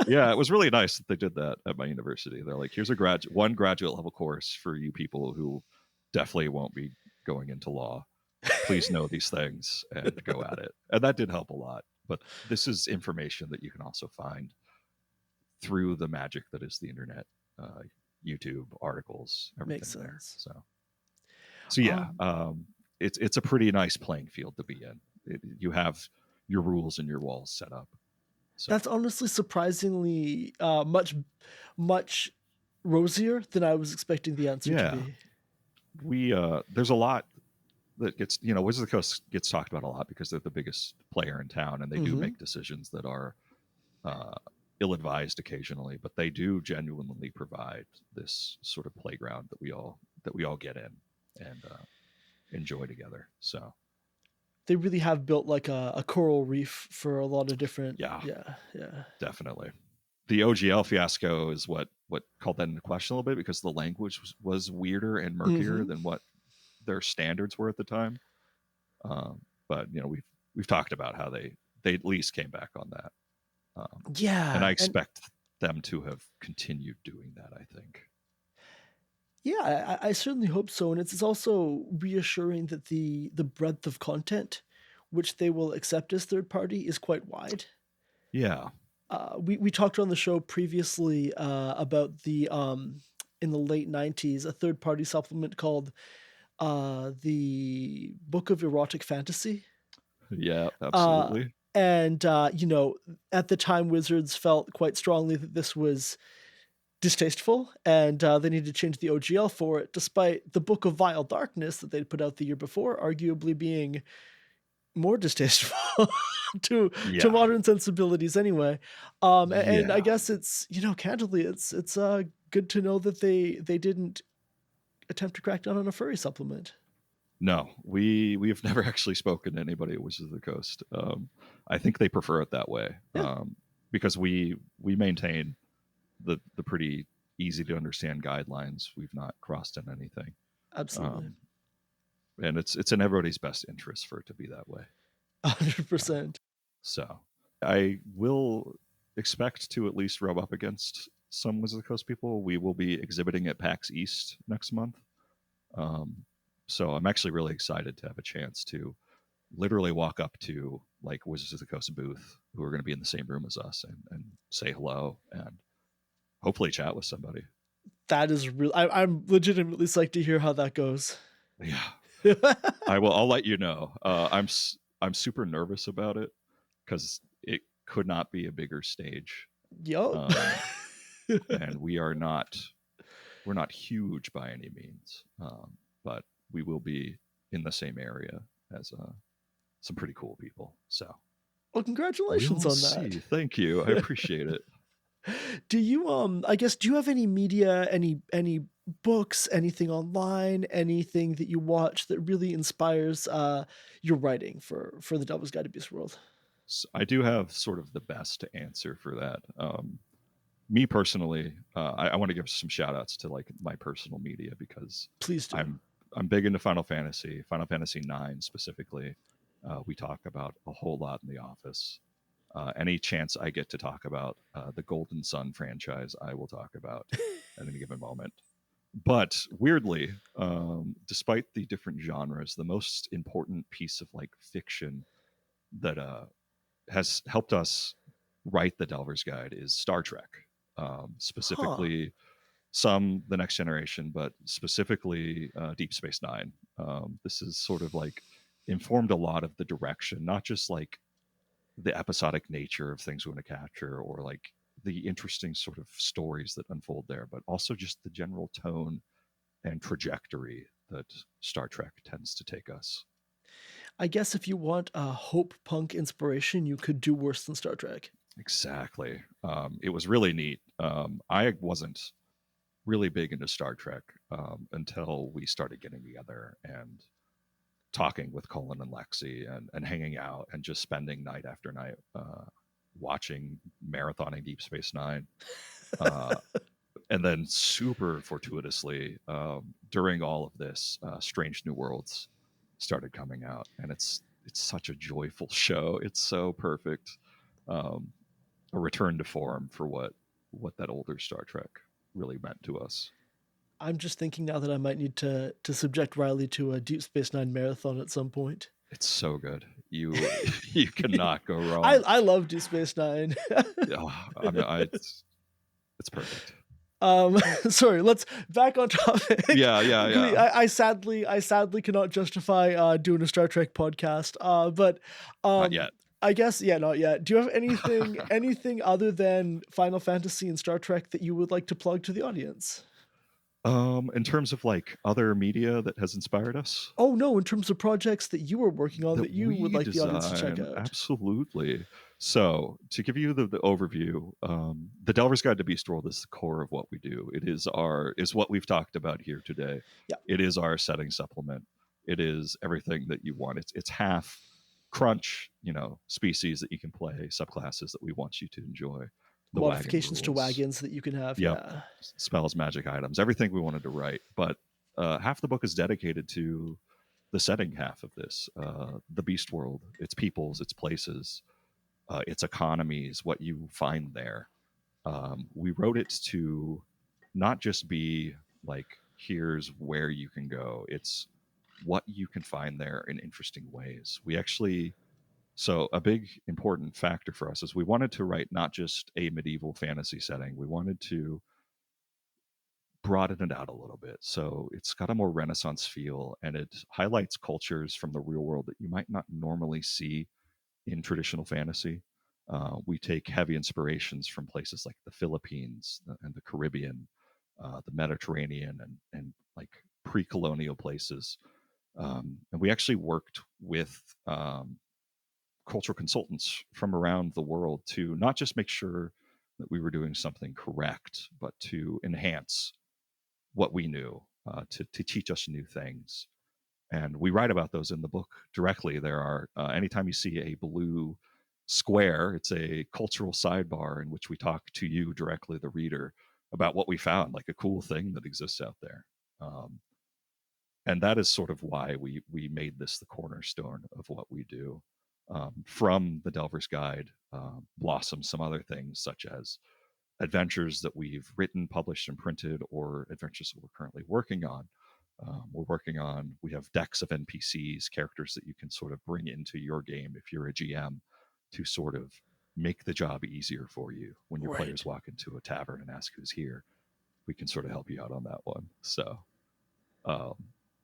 Yeah, it was really nice that they did that at my university. They're here's one graduate level course for you people who definitely won't be going into law. Please know these things and go at it. And that did help a lot. But this is information that you can also find through the magic that is the internet, YouTube, articles, everything. Makes sense. There. So yeah, it's a pretty nice playing field to be in. You have your rules and your walls set up. So. That's honestly surprisingly much rosier than I was expecting the answer to be. We there's a lot that gets, Wizards of the Coast gets talked about a lot because they're the biggest player in town, and they do make decisions that are ill-advised occasionally, but they do genuinely provide this sort of playground that we all get in and enjoy together. So they really have built a coral reef for a lot of different. Yeah, definitely. The OGL fiasco is what called that into question a little bit, because the language was weirder and murkier than what their standards were at the time. But we've talked about how they at least came back on that. And I expect them to have continued doing that, I think. Yeah, I certainly hope so. And it's also reassuring that the breadth of content which they will accept as third party is quite wide. Yeah. We talked on the show previously about the in the late 90s, a third-party supplement called the Book of Erotic Fantasy. Yeah, Uh, absolutely. and at the time, Wizards felt quite strongly that this was distasteful, and they needed to change the OGL for it, despite the Book of Vile Darkness that they'd put out the year before arguably being more distasteful to Yeah. modern sensibilities anyway. And I Yeah. guess it's, candidly, it's good to know that they didn't attempt to crack down on a furry supplement. No, we have never actually spoken to anybody at Wizards of the Coast. I think they prefer it that way, Yeah. because we maintain the pretty easy to understand guidelines. We've not crossed in anything, Absolutely. and it's in everybody's best interest for it to be that way. 100%. So I will expect to at least rub up against some Wizards of the Coast people. We will be exhibiting at PAX East next month. So I'm actually really excited to have a chance to literally walk up to like Wizards of the Coast booth who are going to be in the same room as us and say hello and hopefully chat with somebody. That is real. I'm legitimately psyched to hear how that goes. Yeah, I'll let you know. I'm super nervous about it because it could not be a bigger stage. Yup. And we're not huge by any means, but we will be in the same area as some pretty cool people. So, well, congratulations we'll on see. that. Thank you. I appreciate it. Do you I guess, do you have any media, any books, anything online, anything that you watch that really inspires your writing for the Devil's Guide to Beast World? So I do have sort of the best answer for that. Me personally, I want to give some shout outs to like my personal media because Please do. I'm big into Final Fantasy 9 specifically. We talk about a whole lot in the office. Any chance I get to talk about the Golden Sun franchise, I will talk about at any given moment. But weirdly, despite the different genres, the most important piece of like fiction that has helped us write the Delver's Guide is Star Trek, specifically some The Next Generation, but specifically Deep Space Nine. This is sort of like informed a lot of the direction, not just like the episodic nature of things we want to capture or like the interesting sort of stories that unfold there, but also just the general tone and trajectory that Star Trek tends to take us. I guess if you want a hope punk inspiration, you could do worse than Star Trek. Exactly. It was really neat. I wasn't really big into Star Trek until we started getting together and talking with Colin and Lexi and hanging out and just spending night after night watching marathoning Deep Space Nine. And then super fortuitously during all of this, Strange New Worlds started coming out, and it's such a joyful show. It's so perfect. A return to form for what that older Star Trek really meant to us. I'm just thinking now that I might need to subject Riley to a Deep Space Nine marathon at some point. It's so good. You cannot go wrong. I love Deep Space Nine. I mean, it's perfect. Sorry, let's back on topic. Yeah. I sadly cannot justify doing a Star Trek podcast. But Not yet. I guess, yeah, not yet. Do you have anything other than Final Fantasy and Star Trek that you would like to plug to the audience? In terms of like other media that has inspired us? Oh no, in terms of projects that you are working on that you would like the audience to check out. Absolutely. So to give you the overview, the Delver's Guide to Beast World is the core of what we do. It is what we've talked about here today. Yeah. It is our setting supplement. It is everything that you want. It's half crunch, species that you can play, subclasses that we want you to enjoy. The modifications to wagons that you can have. Yep. Yeah. Spells, magic items, everything we wanted to write. But half the book is dedicated to the setting half of this, the beast world, its peoples, its places, its economies, what you find there. We wrote it to not just be like, here's where you can go. It's what you can find there in interesting ways. So a big important factor for us is we wanted to write not just a medieval fantasy setting. We wanted to broadened it out a little bit. So it's got a more Renaissance feel, and it highlights cultures from the real world that you might not normally see in traditional fantasy. We take heavy inspirations from places like the Philippines and the Caribbean, the Mediterranean, and like pre-colonial places. And we actually worked with cultural consultants from around the world to not just make sure that we were doing something correct, but to enhance what we knew, to teach us new things. And we write about those in the book directly. There are, anytime you see a blue square, it's a cultural sidebar in which we talk to you directly, the reader, about what we found, like a cool thing that exists out there. And that is sort of why we made this the cornerstone of what we do. From the Delver's Guide blossom some other things, such as adventures that we've written, published, and printed, or adventures that we're currently working on. We have decks of NPCs, characters that you can sort of bring into your game if you're a GM, to sort of make the job easier for you when your players walk into a tavern and ask who's here. We can sort of help you out on that one. So,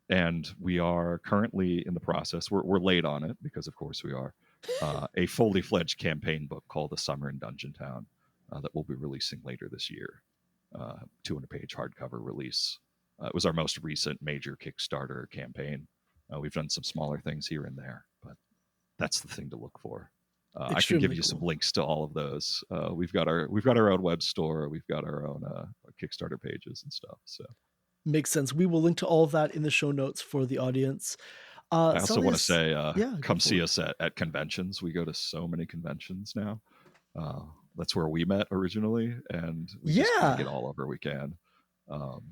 and we are currently in the process. We're late on it because, of course, we are a fully fledged campaign book called The Summer in Dungeon Town that we'll be releasing later this year. 200-page hardcover release. It was our most recent major Kickstarter campaign. We've done some smaller things here and there, but that's the thing to look for. I can give you some links to all of those. We've got our own web store. We've got our own Kickstarter pages and stuff. So makes sense. We will link to all of that in the show notes for the audience. I also want to say, come see us at conventions. We go to so many conventions now. That's where we met originally, and we just kind of get all over we can.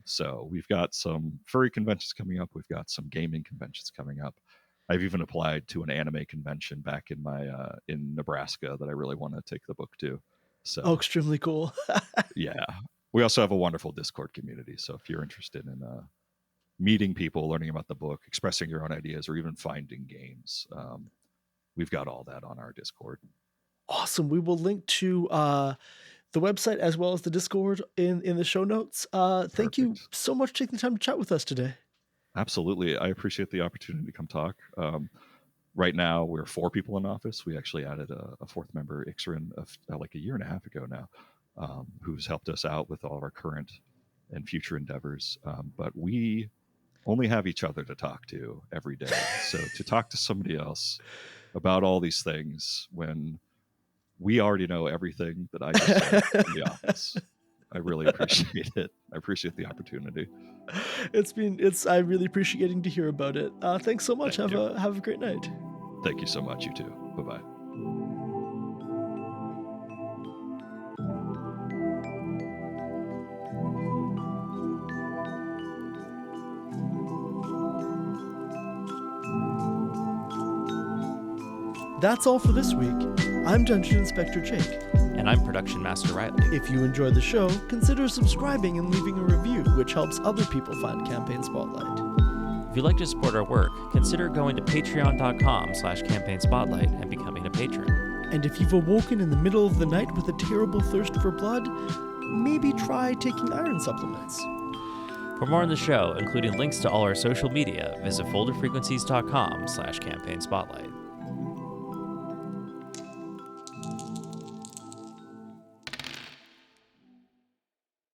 So we've got some furry conventions coming up. We've got some gaming conventions coming up. I've even applied to an anime convention back in my in Nebraska that I really want to take the book to. So extremely cool. Yeah. We also have a wonderful Discord community. So if you're interested in meeting people, learning about the book, expressing your own ideas, or even finding games, we've got all that on our Discord. Awesome. We will link to the website as well as the Discord in the show notes. Thank you so much for taking the time to chat with us today. Absolutely. I appreciate the opportunity to come talk. Right now, we're 4 people in office. We actually added a 4th member, Ixrin, like a year and a half ago now, who's helped us out with all of our current and future endeavors. But we only have each other to talk to every day. So to talk to somebody else about all these things when we already know everything that I just said in the office, I really appreciate it. I appreciate the opportunity. I really appreciate getting to hear about it. Thanks so much. Have a great night. Thank you so much. You too. Bye-bye. That's all for this week. I'm Dungeon Inspector Jake. And I'm Production Master Riley. If you enjoyed the show, consider subscribing and leaving a review, which helps other people find Campaign Spotlight. If you'd like to support our work, consider going to patreon.com/Campaign Spotlight and becoming a patron. And if you've awoken in the middle of the night with a terrible thirst for blood, maybe try taking iron supplements. For more on the show, including links to all our social media, visit folderfrequencies.com/Campaign Spotlight.